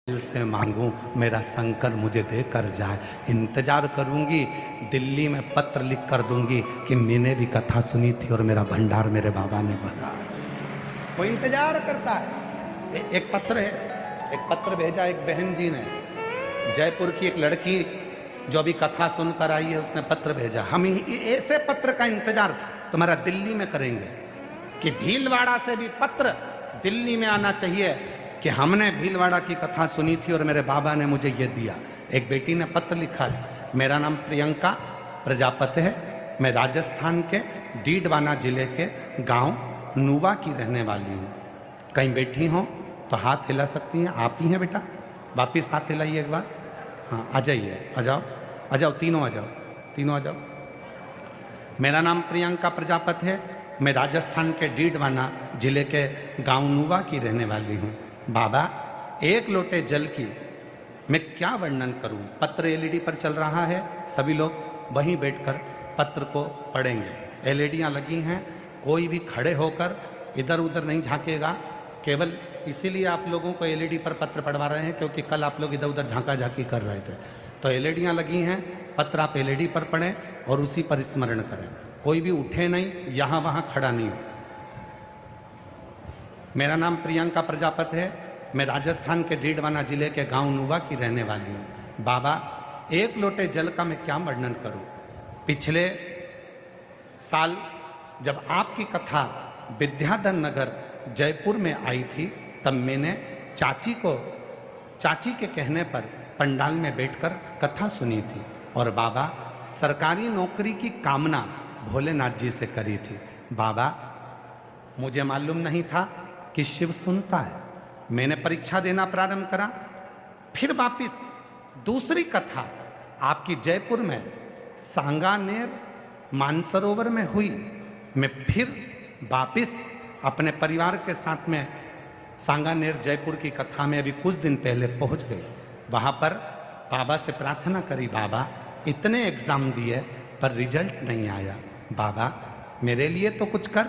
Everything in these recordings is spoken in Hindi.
दिल से मांगूं मेरा शंकर मुझे देकर जाए। इंतजार करूंगी, दिल्ली में पत्र लिख कर दूंगी कि मैंने भी कथा सुनी थी और मेरा भंडार मेरे बाबा ने भरा। वो इंतजार करता है। एक पत्र है, एक पत्र भेजा एक बहन जी ने, जयपुर की एक लड़की जो अभी कथा सुनकर आई है, उसने पत्र भेजा। हम ऐसे पत्र का इंतजार तुम्हारा दिल्ली में करेंगे कि भीलवाड़ा से भी पत्र दिल्ली में आना चाहिए कि हमने भीलवाड़ा की कथा सुनी थी और मेरे बाबा ने मुझे ये दिया। एक बेटी ने पत्र लिखा है, मेरा नाम प्रियंका प्रजापति है, मैं राजस्थान के डीडवाना जिले के गांव नुवा की रहने वाली हूँ। कहीं बैठी हो तो हाथ हिला सकती हैं। आप ही हैं बेटा, वापिस हाथ हिलाइए एक बार। हाँ आ जाइए, आ जाओ, आ जाओ, तीनों आ जाओ, तीनों आ जाओ। मेरा नाम प्रियंका प्रजापति है, मैं राजस्थान के डीडवाना जिले के गांव नुवा की रहने वाली हूँ। बाबा, एक लोटे जल की मैं क्या वर्णन करूं। पत्र एलईडी पर चल रहा है, सभी लोग वहीं बैठकर पत्र को पढ़ेंगे। एलईडियां लगी हैं, कोई भी खड़े होकर इधर उधर नहीं झांकेगा। केवल इसीलिए आप लोगों को एलईडी पर पत्र पढ़वा रहे हैं क्योंकि कल आप लोग इधर उधर झांका झांकी कर रहे थे। तो एलईडियां लगी हैं, पत्र आप एलईडी पर पढ़ें और उसी पर स्मरण करें। कोई भी उठे नहीं, यहाँ वहाँ खड़ा नहीं हो। मेरा नाम प्रियंका प्रजापति है, मैं राजस्थान के डीडवाना जिले के गांव नुवा की रहने वाली हूँ। बाबा, एक लोटे जल का मैं क्या वर्णन करूँ। पिछले साल जब आपकी कथा विद्याधर नगर जयपुर में आई थी, तब मैंने चाची के कहने पर पंडाल में बैठकर कथा सुनी थी और बाबा सरकारी नौकरी की कामना भोलेनाथ जी से करी थी। बाबा, मुझे मालूम नहीं था कि शिव सुनता है। मैंने परीक्षा देना प्रारंभ करा, फिर वापिस दूसरी कथा आपकी जयपुर में सांगानेर मानसरोवर में हुई। मैं फिर वापिस अपने परिवार के साथ में सांगानेर जयपुर की कथा में अभी कुछ दिन पहले पहुंच गई। वहाँ पर बाबा से प्रार्थना करी, बाबा इतने एग्ज़ाम दिए पर रिजल्ट नहीं आया, बाबा मेरे लिए तो कुछ कर।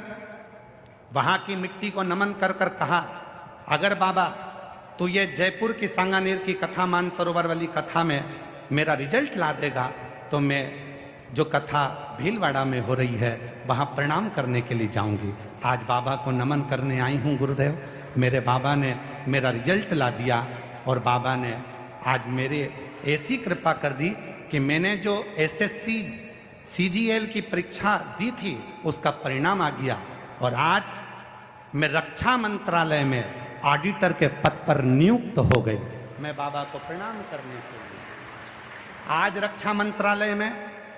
वहाँ की मिट्टी को नमन कर कर कहा, अगर बाबा तो ये जयपुर की सांगानेर की कथा मानसरोवर वाली कथा में मेरा रिजल्ट ला देगा तो मैं जो कथा भीलवाड़ा में हो रही है वहाँ प्रणाम करने के लिए जाऊंगी। आज बाबा को नमन करने आई हूँ गुरुदेव। मेरे बाबा ने मेरा रिजल्ट ला दिया और बाबा ने आज मेरे ऐसी कृपा कर दी कि मैंने जो एसएससी सीजीएल की परीक्षा दी थी उसका परिणाम आ गया और आज मैं रक्षा मंत्रालय में ऑडिटर के पद पर नियुक्त हो गई। मैं बाबा को प्रणाम करने के लिए आज रक्षा मंत्रालय में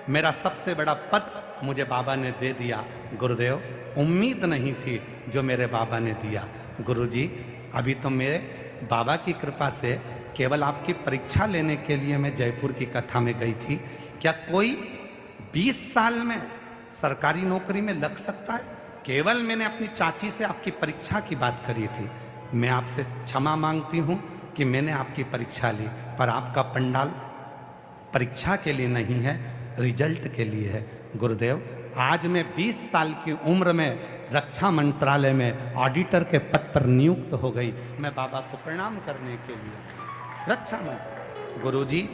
मेरा सबसे बड़ा पद मुझे बाबा ने दे दिया। गुरुदेव, उम्मीद नहीं थी जो मेरे बाबा ने दिया। गुरुजी, अभी तो मेरे बाबा की कृपा से केवल आपकी परीक्षा लेने के लिए मैं जयपुर की कथा में गई थी। क्या कोई 20 साल में सरकारी नौकरी में लग सकता है? केवल मैंने अपनी चाची से आपकी परीक्षा की बात करी थी। मैं आपसे क्षमा मांगती हूँ कि मैंने आपकी परीक्षा ली, पर आपका पंडाल परीक्षा के लिए नहीं है, रिजल्ट के लिए है। गुरुदेव, आज मैं 20 साल की उम्र में रक्षा मंत्रालय में ऑडिटर के पद पर नियुक्त हो गई। मैं बाबा को प्रणाम करने के लिए रक्षा मंत्री। गुरुजी,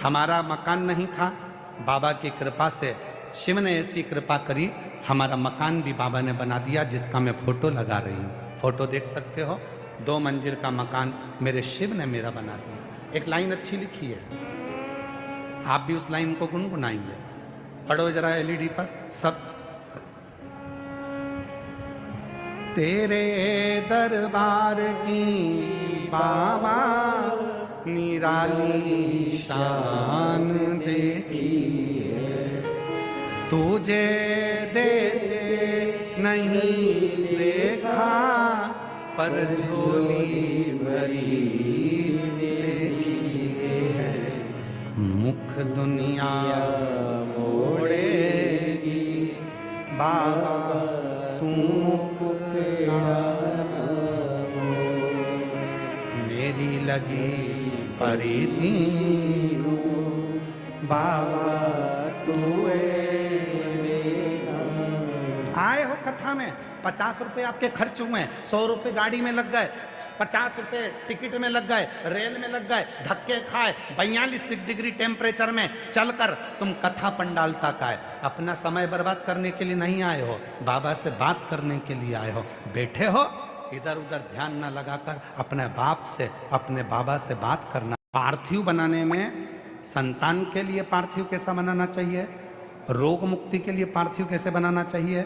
हमारा मकान नहीं था, बाबा की कृपा से शिव ने ऐसी कृपा करी, हमारा मकान भी बाबा ने बना दिया, जिसका मैं फोटो लगा रही हूँ। फोटो देख सकते हो, 2 मंजिल का मकान मेरे शिव ने मेरा बना दिया। एक लाइन अच्छी लिखी है, आप भी उस लाइन को गुनगुनाएंगे। पढ़ो जरा एलईडी पर सब। तेरे दरबार की बाबा निराली शान देखी है, तुझे देते नहीं देखा पर झोली भरी देखी है। मुख दुनिया मोड़ेगी बाबा, तू मुख मेरी लगी परिधि बाबा, तू आए हो कथा में, 50 रुपए आपके खर्च हुए, 100 रुपए गाड़ी में लग गए, 50 रुपए टिकट में लग गए, रेल में लग गए, धक्के खाए, 42 डिग्री टेम्परेचर में चलकर तुम कथा पंडाल तक आए। अपना समय बर्बाद करने के लिए नहीं आए हो, बाबा से बात करने के लिए आए हो। बैठे हो इधर उधर ध्यान न लगाकर अपने बाप से, अपने बाबा से बात करना। पार्थिव बनाने में संतान के लिए पार्थिव कैसा बनाना चाहिए, रोग मुक्ति के लिए पार्थिव कैसे बनाना चाहिए,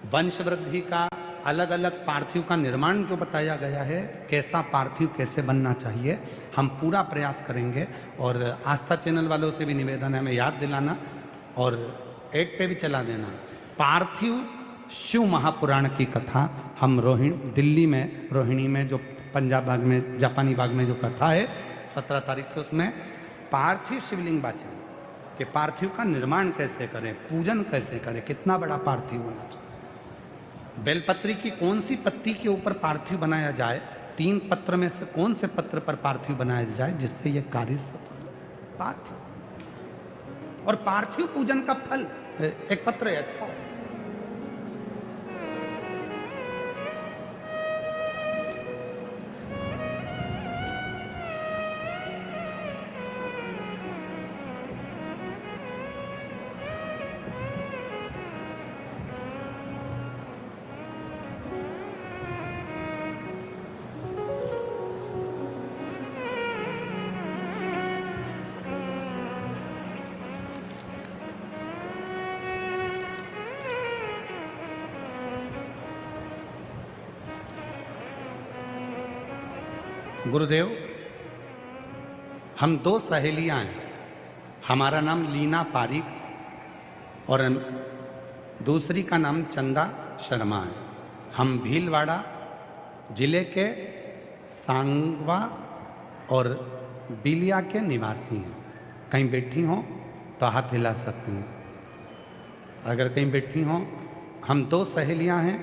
वंश वृद्धि का अलग अलग पार्थिव का निर्माण जो बताया गया है, कैसा पार्थिव कैसे बनना चाहिए, हम पूरा प्रयास करेंगे। और आस्था चैनल वालों से भी निवेदन है, हमें याद दिलाना और एड पे भी चला देना। पार्थिव शिव महापुराण की कथा हम दिल्ली में रोहिणी में जो पंजाब बाग में, जापानी बाग में जो कथा है 17 तारीख से, उसमें पार्थिव शिवलिंग वाचन कि पार्थिव का निर्माण कैसे करें, पूजन कैसे करें, कितना बड़ा पार्थिव होना चाहिए, बेलपत्री की कौन सी पत्ती के ऊपर पार्थिव बनाया जाए, 3 पत्र में से कौन से पत्र पर पार्थिव बनाया जाए जिससे यह कार्य सफल हो। पार्थिव और पार्थिव पूजन का फल एक पत्र है, अच्छा है। गुरुदेव, हम 2 सहेलियां हैं, हमारा नाम लीना पारिक और दूसरी का नाम चंदा शर्मा है। हम भीलवाड़ा जिले के सांगवा और बिलिया के निवासी हैं। कहीं बैठी हों तो हाथ हिला सकती हैं, अगर कहीं बैठी हों। हम 2 सहेलियां हैं,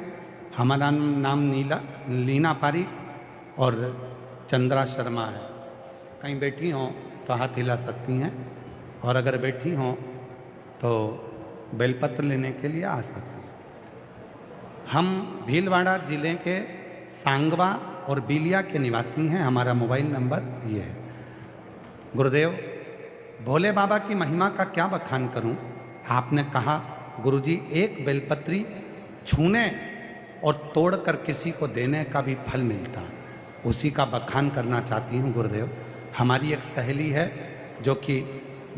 हमारा नाम लीना पारिक और चंद्रा शर्मा है। कहीं बैठी हों तो हाथ हिला सकती हैं, और अगर बैठी हों तो बेलपत्र लेने के लिए आ सकती हैं। हम भीलवाड़ा जिले के सांगवा और बिलिया के निवासी हैं। हमारा मोबाइल नंबर ये है। गुरुदेव, भोले बाबा की महिमा का क्या बखान करूं। आपने कहा गुरुजी, एक बेलपत्री छूने और तोड़कर किसी को देने का भी फल मिलता है, उसी का बखान करना चाहती हूँ गुरुदेव। हमारी एक सहेली है जो कि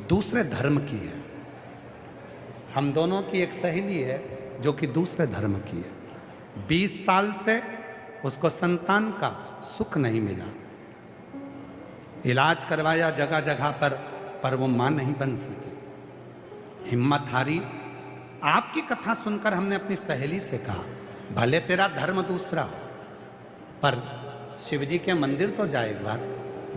दूसरे धर्म की है, हम दोनों की एक सहेली है जो कि दूसरे धर्म की है। 20 साल से उसको संतान का सुख नहीं मिला, इलाज करवाया जगह जगह पर वो मां नहीं बन सकी। हिम्मत हारी। आपकी कथा सुनकर हमने अपनी सहेली से कहा, भले तेरा धर्म दूसरा हो पर शिव जी के मंदिर तो जाए एक बार।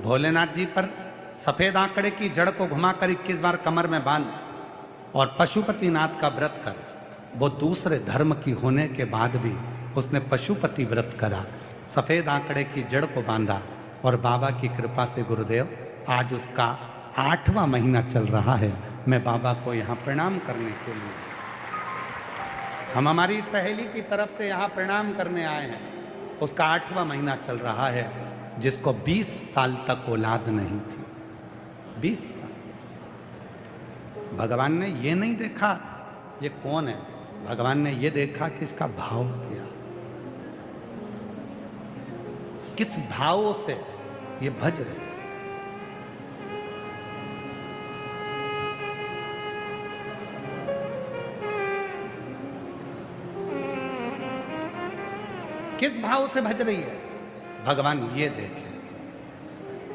भोलेनाथ जी पर सफेद आंकड़े की जड़ को घुमाकर 21 बार कमर में बांध और पशुपतिनाथ का व्रत कर। वो दूसरे धर्म की होने के बाद भी उसने पशुपति व्रत करा, सफेद आंकड़े की जड़ को बांधा, और बाबा की कृपा से गुरुदेव आज उसका 8वां महीना चल रहा है। मैं बाबा को यहाँ प्रणाम करने के लिए, हम हमारी सहेली की तरफ से यहाँ प्रणाम करने आए हैं। उसका 8वां महीना चल रहा है, जिसको 20 साल तक औलाद नहीं थी। 20 साल। भगवान ने ये नहीं देखा ये कौन है, भगवान ने ये देखा कि इसका भाव क्या, किस भाव से ये भज रहे। किस भाव से भज रही है, भगवान ये देखे।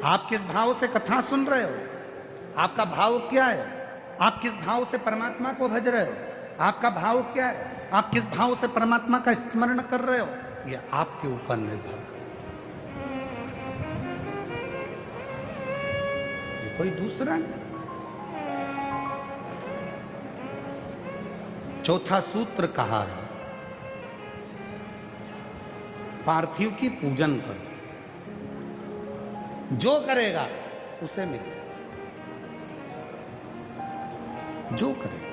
आप किस भाव से कथा सुन रहे हो, आपका भाव क्या है, आप किस भाव से परमात्मा को भज रहे हो, आपका भाव क्या है, आप किस भाव से परमात्मा का स्मरण कर रहे हो, ये आपके ऊपर निर्भर कर। ये कोई दूसरा नहीं। चौथा सूत्र कहा है, पार्थिव की पूजन करो, जो करेगा उसे मिलेगा, जो करेगा।